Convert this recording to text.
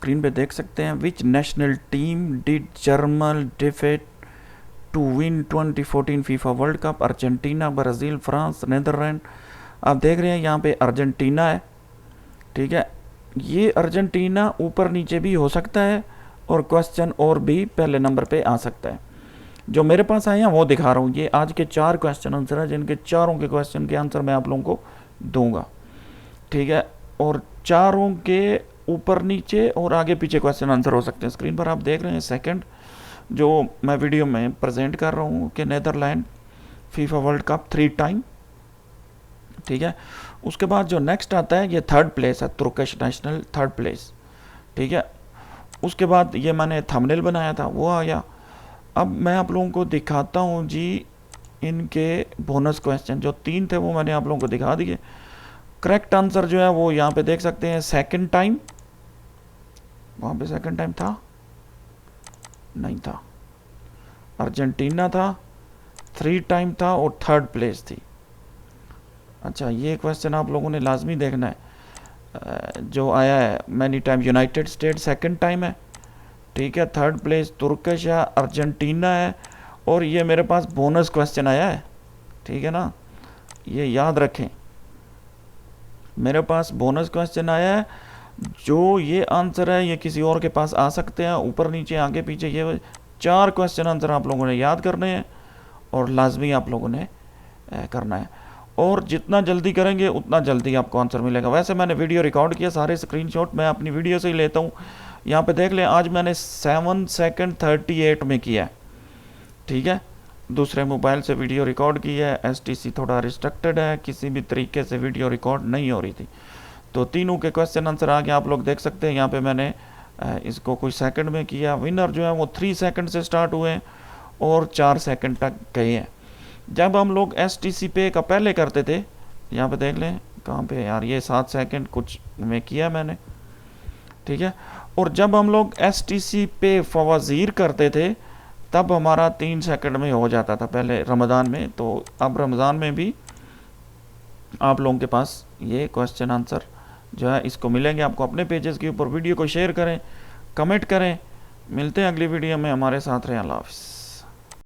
Screen पे देख सकते हैं। Which national team did German defeat to win 2014 FIFA World Cup? Argentina, Brazil, France, Netherlands. आप देख रहे हैं यहाँ पे अर्जेंटीना है, ठीक है। ये अर्जेंटीना ऊपर नीचे भी हो सकता है और क्वेश्चन और भी पहले नंबर पे आ सकता है। जो मेरे पास आए हैं वो दिखा रहा हूँ। ये आज के 4 क्वेश्चन आंसर है, जिनके चारों के क्वेश्चन के आंसर मैं आप लोगों को दूंगा, ठीक है। और चारों के ऊपर नीचे और आगे पीछे क्वेश्चन आंसर हो सकते हैं। स्क्रीन पर आप देख रहे हैं सेकंड जो मैं वीडियो में प्रेजेंट कर रहा हूँ कि Netherlands FIFA World Cup 3 time, ठीक है। उसके बाद जो नेक्स्ट आता है ये 3rd प्लेस है, तुर्किश नेशनल 3rd प्लेस, ठीक है। उसके बाद ये मैंने थंबनेल बनाया था वो आ गया। अब मैं आप लोगों को दिखाता हूँ जी इनके बोनस क्वेश्चन जो 3 थे वो मैंने आप लोगों को दिखा दिए। करेक्ट आंसर जो है वो यहाँ पे देख सकते हैं, सेकंड टाइम। वहाँ पे सेकंड टाइम था नहीं था, अर्जेंटीना था, 3 टाइम था और 3rd प्लेस थी। अच्छा ये क्वेश्चन आप लोगों ने लाजमी देखना है जो आया है many time United state 2nd time है, ठीक है। 3rd प्लेस तुर्किश है, अर्जेंटीना है। और ये मेरे पास बोनस क्वेश्चन आया है, ठीक है ना, ये याद रखें। मेरे पास बोनस क्वेश्चन आया है, जो ये आंसर है ये किसी और के पास आ सकते हैं, ऊपर नीचे आगे पीछे। ये 4 क्वेश्चन आंसर आप लोगों ने याद करने हैं और लाजमी आप लोगों ने करना है। और जितना जल्दी करेंगे उतना जल्दी आपको आंसर मिलेगा। वैसे मैंने वीडियो रिकॉर्ड किया, सारे स्क्रीनशॉट मैं अपनी वीडियो से ही लेता हूँ। यहाँ पे देख लें, आज मैंने 7 सेकंड 38 में किया है, ठीक है। दूसरे मोबाइल से वीडियो रिकॉर्ड की है। STC थोड़ा रिस्ट्रिक्टेड है, किसी भी तरीके से वीडियो रिकॉर्ड नहीं हो रही थी। तो तीनों के क्वेश्चन आंसर आगे आप लोग देख सकते हैं। यहाँ पे मैंने इसको कुछ सेकंड में किया। विनर जो है वो 3 सेकंड से स्टार्ट हुए और 4 सेकंड तक गए हैं। जब हम लोग STC पे का पहले करते थे, यहाँ पे देख लें कहाँ पे यार, ये 7 सेकंड कुछ में किया मैंने, ठीक है। और जब हम लोग STC पे फवाजीर करते थे तब हमारा 3 सेकंड में हो जाता था पहले रमज़ान में। तो अब रमज़ान में भी आप लोगों के पास ये क्वेश्चन आंसर जो है इसको मिलेंगे आपको अपने पेजेस के ऊपर। वीडियो को शेयर करें, कमेंट करें। मिलते हैं अगली वीडियो में, हमारे साथ रहें। अल्लाह हाफ़िज़।